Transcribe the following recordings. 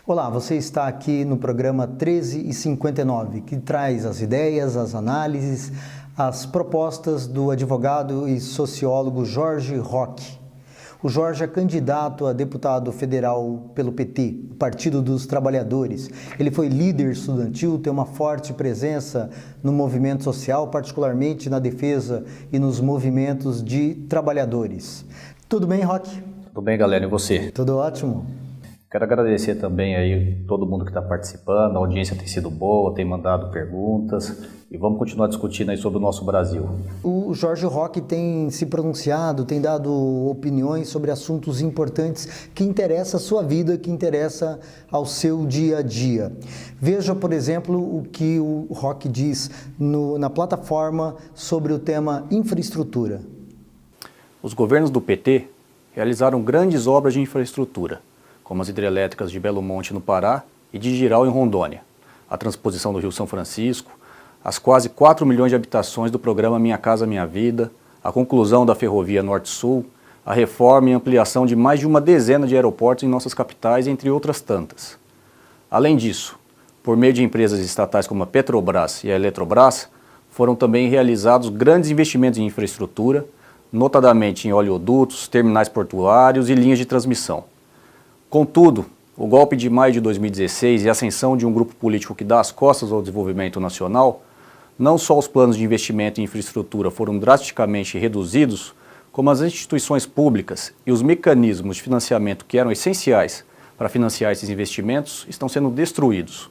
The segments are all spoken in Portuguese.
Olá, você está aqui no programa 13h59, que traz as ideias, as análises, as propostas do advogado e sociólogo Jorge Roque. O Jorge é candidato a deputado federal pelo PT, o Partido dos Trabalhadores. Ele foi líder estudantil, tem uma forte presença no movimento social, particularmente na defesa e nos movimentos de trabalhadores. Tudo bem, Roque? Tudo bem, galera, e você? Tudo ótimo. Quero agradecer também aí todo mundo que está participando, a audiência tem sido boa, tem mandado perguntas e vamos continuar discutindo aí sobre o nosso Brasil. O Jorge Roque tem se pronunciado, tem dado opiniões sobre assuntos importantes que interessam à sua vida, que interessam ao seu dia a dia. Veja, por exemplo, o que o Roque diz na plataforma sobre o tema infraestrutura. Os governos do PT realizaram grandes obras de infraestrutura, como as hidrelétricas de Belo Monte, no Pará, e de Jirau, em Rondônia, a transposição do Rio São Francisco, as quase 4 milhões de habitações do programa Minha Casa Minha Vida, a conclusão da ferrovia Norte-Sul, a reforma e ampliação de mais de uma dezena de aeroportos em nossas capitais, entre outras tantas. Além disso, por meio de empresas estatais como a Petrobras e a Eletrobras, foram também realizados grandes investimentos em infraestrutura, notadamente em oleodutos, terminais portuários e linhas de transmissão. Contudo, o golpe de maio de 2016 e a ascensão de um grupo político que dá as costas ao desenvolvimento nacional, não só os planos de investimento em infraestrutura foram drasticamente reduzidos, como as instituições públicas e os mecanismos de financiamento que eram essenciais para financiar esses investimentos estão sendo destruídos.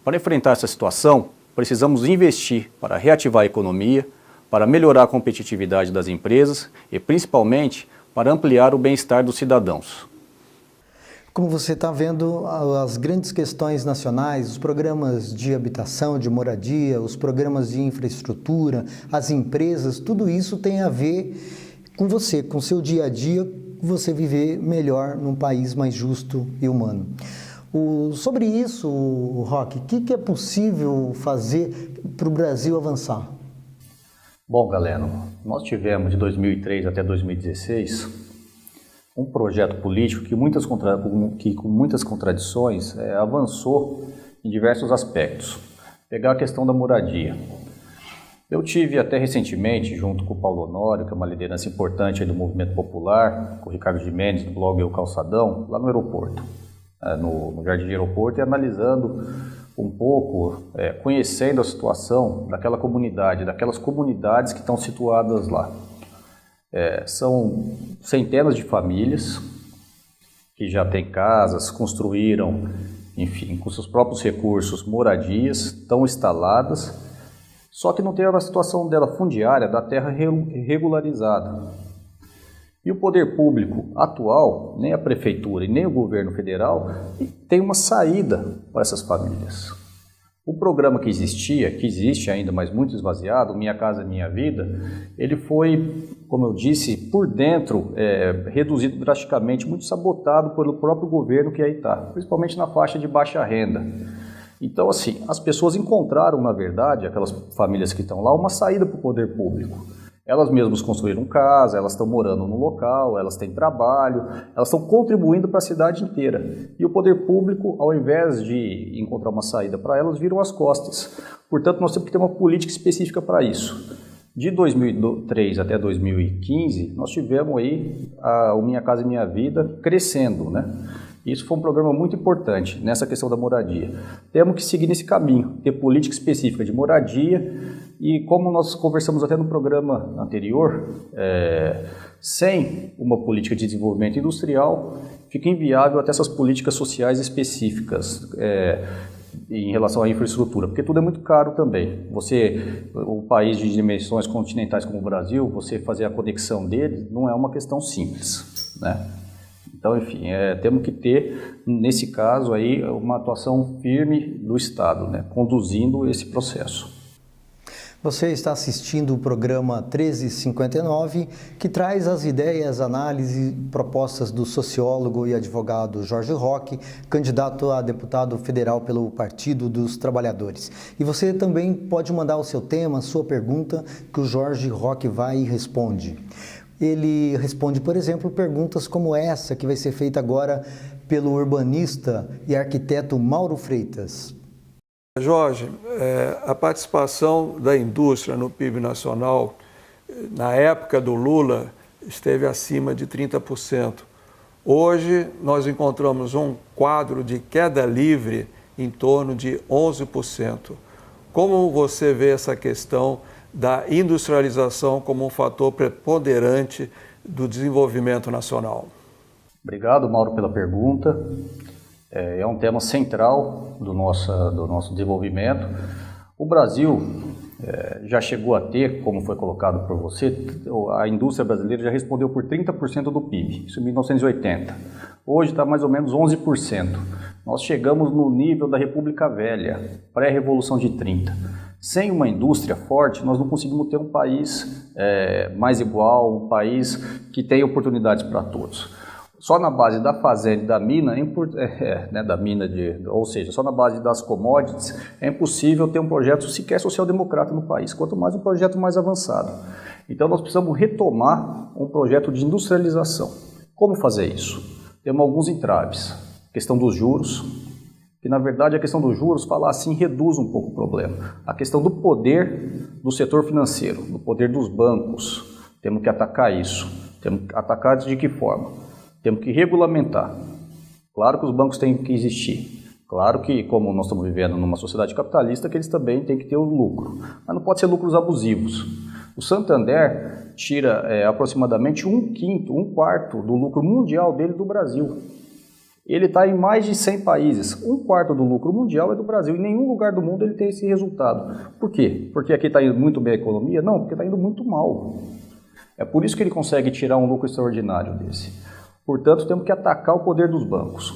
Para enfrentar essa situação, precisamos investir para reativar a economia, para melhorar a competitividade das empresas e, principalmente, para ampliar o bem-estar dos cidadãos. Como você está vendo, as grandes questões nacionais, os programas de habitação, de moradia, os programas de infraestrutura, as empresas, tudo isso tem a ver com você, com o seu dia a dia, você viver melhor num país mais justo e humano. Sobre isso, Roque, o que é possível fazer para o Brasil avançar? Bom, galera, nós tivemos de 2003 até 2016 um projeto político que com muitas contradições avançou em diversos aspectos. Pegar a questão da moradia. Eu tive até recentemente, junto com o Paulo Honório, que é uma liderança importante do movimento popular, com o Ricardo Gimenez, do blog O Calçadão, lá no aeroporto, no Jardim de Aeroporto, e analisando um pouco, conhecendo a situação daquela comunidade, daquelas comunidades que estão situadas lá. São centenas de famílias que já têm casas, construíram, enfim, com seus próprios recursos, moradias, estão instaladas, só que não tem a situação dela fundiária, da terra regularizada. E o poder público atual, nem a prefeitura e nem o governo federal, tem uma saída para essas famílias. O programa que existia, que existe ainda, mas muito esvaziado, Minha Casa Minha Vida, ele foi, como eu disse, por dentro, reduzido drasticamente, muito sabotado pelo próprio governo que aí está, principalmente na faixa de baixa renda. Então, assim, as pessoas encontraram, na verdade, aquelas famílias que estão lá, uma saída para o poder público. Elas mesmas construíram casa, elas estão morando no local, elas têm trabalho, elas estão contribuindo para a cidade inteira. E o poder público, ao invés de encontrar uma saída para elas, viram as costas. Portanto, nós temos que ter uma política específica para isso. De 2003 até 2015, nós tivemos aí o Minha Casa Minha Vida crescendo, né? Isso foi um programa muito importante nessa questão da moradia. Temos que seguir nesse caminho, ter política específica de moradia e, como nós conversamos até no programa anterior, sem uma política de desenvolvimento industrial, fica inviável até essas políticas sociais específicas em relação à infraestrutura, porque tudo é muito caro também. O país de dimensões continentais como o Brasil, você fazer a conexão dele não é uma questão simples, né? Então, enfim, temos que ter, nesse caso aí, uma atuação firme do Estado, né, conduzindo esse processo. Você está assistindo o programa 13h59, que traz as ideias, análises e propostas do sociólogo e advogado Jorge Roque, candidato a deputado federal pelo Partido dos Trabalhadores. E você também pode mandar o seu tema, a sua pergunta, que o Jorge Roque vai e responde. ele responde, por exemplo, perguntas como essa que vai ser feita agora pelo urbanista e arquiteto Mauro Freitas. Jorge, a participação da indústria no PIB nacional, na época do Lula, esteve acima de 30%. Hoje, nós encontramos um quadro de queda livre em torno de 11%. Como você vê essa questão da industrialização como um fator preponderante do desenvolvimento nacional? Obrigado, Mauro, pela pergunta. É um tema central do nosso desenvolvimento. O Brasil já chegou a ter, como foi colocado por você, a indústria brasileira já respondeu por 30% do PIB, isso em 1980. Hoje está mais ou menos 11%. Nós chegamos no nível da República Velha, pré-revolução de 30. Sem uma indústria forte, nós não conseguimos ter um país mais igual, um país que tenha oportunidades para todos. Só na base da fazenda e da mina, ou seja, só na base das commodities, é impossível ter um projeto sequer social-democrata no país, quanto mais um projeto mais avançado. Então nós precisamos retomar um projeto de industrialização. Como fazer isso? Temos alguns entraves. Questão dos juros, que na verdade a questão dos juros, falar assim, reduz um pouco o problema. A questão do poder do setor financeiro, do poder dos bancos, temos que atacar isso. Temos que atacar de que forma? Temos que regulamentar. Claro que os bancos têm que existir. Claro que, como nós estamos vivendo numa sociedade capitalista, que eles também têm que ter o lucro. Mas não pode ser lucros abusivos. O Santander tira aproximadamente um quarto do lucro mundial dele do Brasil. Ele está em mais de 100 países. Um quarto do lucro mundial é do Brasil. Em nenhum lugar do mundo ele tem esse resultado. Por quê? Porque aqui está indo muito bem a economia? Não, porque está indo muito mal. É por isso que ele consegue tirar um lucro extraordinário desse. Portanto, temos que atacar o poder dos bancos,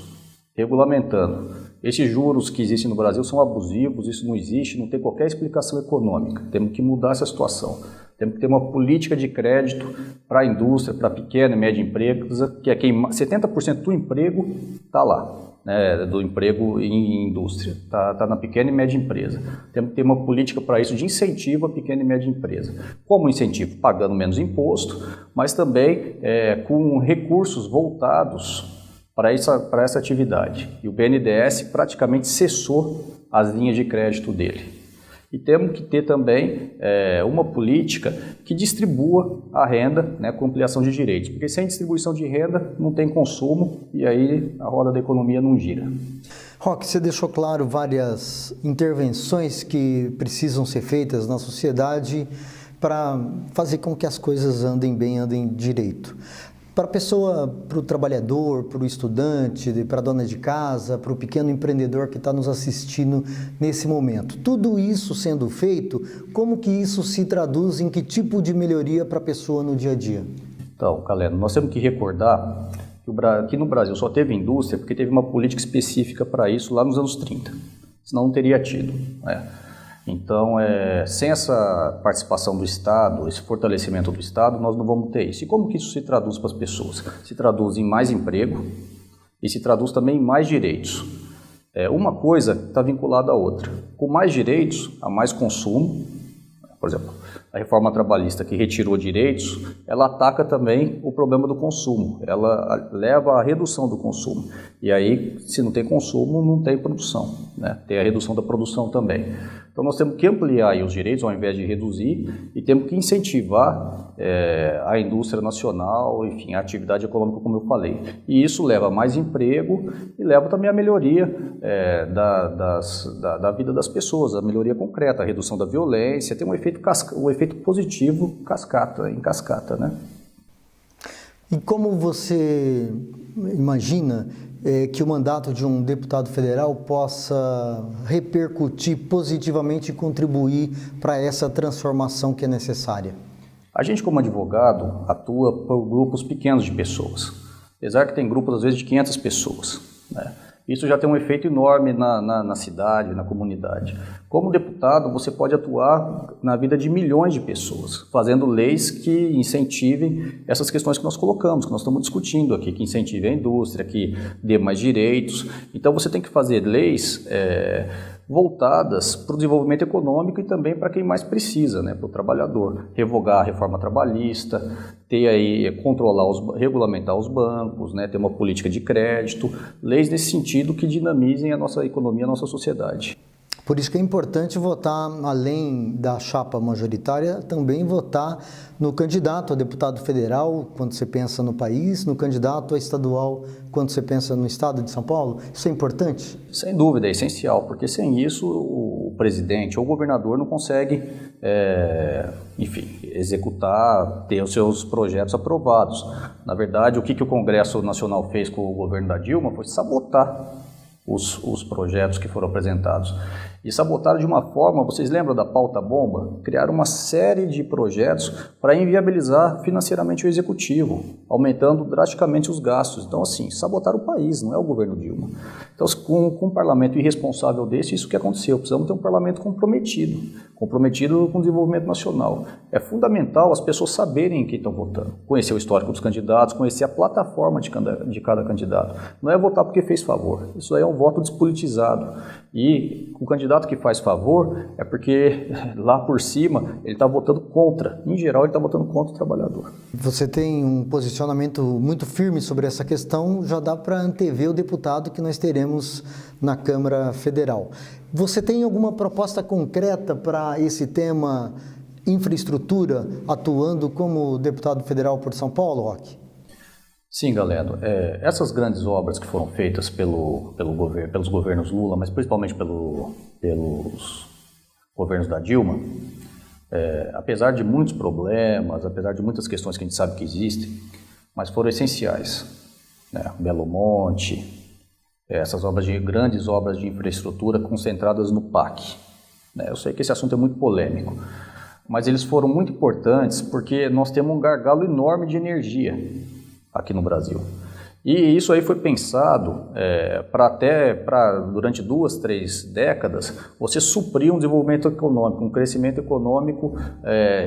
regulamentando. Esses juros que existem no Brasil são abusivos, isso não existe, não tem qualquer explicação econômica. Temos que mudar essa situação. Temos que ter uma política de crédito para a indústria, para a pequena e média empresa, que é quem 70% do emprego está lá, né, do emprego em indústria, está na pequena e média empresa. Temos que ter uma política para isso de incentivo à pequena e média empresa. Como incentivo? Pagando menos imposto, mas também com recursos voltados para essa atividade. E o BNDES praticamente cessou as linhas de crédito dele. E temos que ter também uma política que distribua a renda, né, com ampliação de direitos. Porque sem distribuição de renda não tem consumo e aí a roda da economia não gira. Roque, você deixou claro várias intervenções que precisam ser feitas na sociedade para fazer com que as coisas andem bem, andem direito. Para a pessoa, para o trabalhador, para o estudante, para a dona de casa, para o pequeno empreendedor que está nos assistindo nesse momento. Tudo isso sendo feito, como que isso se traduz em que tipo de melhoria para a pessoa no dia a dia? Então, Caleno, nós temos que recordar que no Brasil só teve indústria porque teve uma política específica para isso lá nos anos 30, senão não teria tido, né? Então, sem essa participação do Estado, esse fortalecimento do Estado, nós não vamos ter isso. E como que isso se traduz para as pessoas? Se traduz em mais emprego e se traduz também em mais direitos. Uma coisa está vinculada à outra. Com mais direitos, há mais consumo. Por exemplo, a reforma trabalhista que retirou direitos, ela ataca também o problema do consumo. Ela leva à redução do consumo. E aí, se não tem consumo, não tem produção, né? Tem a redução da produção também. Então, nós temos que ampliar aí os direitos ao invés de reduzir e temos que incentivar a indústria nacional, enfim, a atividade econômica, como eu falei. E isso leva a mais emprego e leva também a melhoria da vida das pessoas, a melhoria concreta, a redução da violência, tem um efeito positivo em cascata, né? E como você imagina que o mandato de um deputado federal possa repercutir positivamente e contribuir para essa transformação que é necessária? A gente, como advogado, atua por grupos pequenos de pessoas, apesar que tem grupos, às vezes, de 500 pessoas, né? Isso já tem um efeito enorme na cidade, na comunidade. Como deputado, você pode atuar na vida de milhões de pessoas, fazendo leis que incentivem essas questões que nós colocamos, que nós estamos discutindo aqui, que incentivem a indústria, que dê mais direitos. Então, você tem que fazer leis voltadas para o desenvolvimento econômico e também para quem mais precisa, né, para o trabalhador. Revogar a reforma trabalhista, regulamentar os bancos, né, ter uma política de crédito, leis nesse sentido que dinamizem a nossa economia, a nossa sociedade. Por isso que é importante votar, além da chapa majoritária, também votar no candidato a deputado federal, quando você pensa no país, no candidato a estadual, quando você pensa no estado de São Paulo. Isso é importante? Sem dúvida, é essencial, porque sem isso o presidente ou o governador não consegue, executar, ter os seus projetos aprovados. Na verdade, o que o Congresso Nacional fez com o governo da Dilma foi sabotar os projetos que foram apresentados. E sabotaram de uma forma, vocês lembram da pauta bomba? Criaram uma série de projetos para inviabilizar financeiramente o executivo, aumentando drasticamente os gastos. Então, assim, sabotaram o país, não é o governo Dilma. Então, com um parlamento irresponsável desse, isso que aconteceu. Precisamos ter um parlamento comprometido com o desenvolvimento nacional. É fundamental as pessoas saberem em quem estão votando, conhecer o histórico dos candidatos, conhecer a plataforma de cada candidato. Não é votar porque fez favor, isso aí é um voto despolitizado. E o candidato que faz favor é porque lá por cima ele está votando contra, em geral ele está votando contra o trabalhador. Você tem um posicionamento muito firme sobre essa questão, já dá para antever o deputado que nós teremos na Câmara Federal. Você tem alguma proposta concreta para esse tema infraestrutura, atuando como deputado federal por São Paulo, Roque? Sim, Galeno. Essas grandes obras que foram feitas pelos governos Lula, mas principalmente pelos governos da Dilma, apesar de muitos problemas, apesar de muitas questões que a gente sabe que existem, mas foram essenciais. Né? Belo Monte, essas grandes obras de infraestrutura concentradas no PAC. Né? Eu sei que esse assunto é muito polêmico, mas eles foram muito importantes porque nós temos um gargalo enorme de energia aqui no Brasil. E isso aí foi pensado para durante 2, 3 décadas, você suprir um desenvolvimento econômico, um crescimento econômico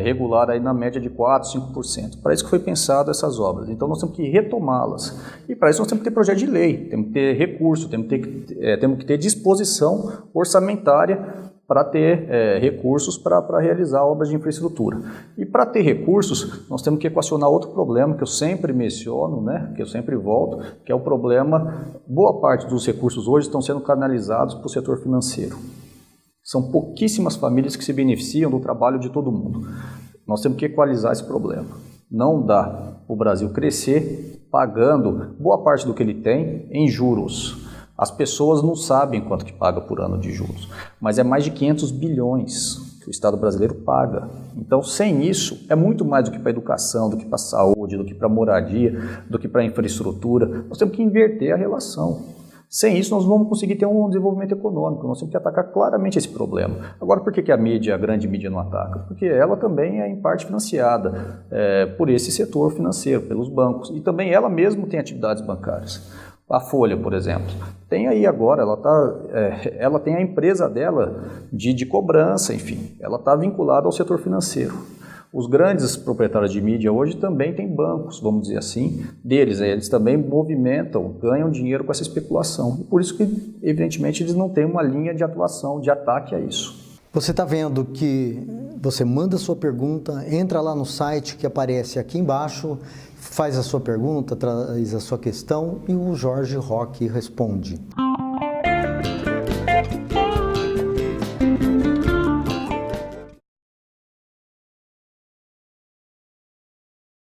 regular aí na média de 4%, 5%. Para isso que foi pensado essas obras. Então nós temos que retomá-las. E para isso nós temos que ter projeto de lei, temos que ter recurso, temos que ter disposição orçamentária para ter recursos para realizar obras de infraestrutura. E para ter recursos, nós temos que equacionar outro problema que eu sempre menciono, né, que eu sempre volto, que é o problema, boa parte dos recursos hoje estão sendo canalizados para o setor financeiro. São pouquíssimas famílias que se beneficiam do trabalho de todo mundo. Nós temos que equalizar esse problema. Não dá o Brasil crescer pagando boa parte do que ele tem em juros. As pessoas não sabem quanto que paga por ano de juros, mas é mais de 500 bilhões que o Estado brasileiro paga. Então, sem isso, é muito mais do que para a educação, do que para a saúde, do que para a moradia, do que para a infraestrutura. Nós temos que inverter a relação. Sem isso, nós não vamos conseguir ter um desenvolvimento econômico. Nós temos que atacar claramente esse problema. Agora, por que a grande mídia não ataca? Porque ela também é, em parte, financiada por esse setor financeiro, pelos bancos. E também ela mesma tem atividades bancárias. A Folha, por exemplo, tem aí agora, ela tem a empresa dela de cobrança, enfim, ela está vinculada ao setor financeiro. Os grandes proprietários de mídia hoje também têm bancos, vamos dizer assim, eles também movimentam, ganham dinheiro com essa especulação. E por isso que, evidentemente, eles não têm uma linha de atuação, de ataque a isso. Você está vendo que você manda a sua pergunta, entra lá no site que aparece aqui embaixo, faz a sua pergunta, traz a sua questão e o Jorge Roque responde.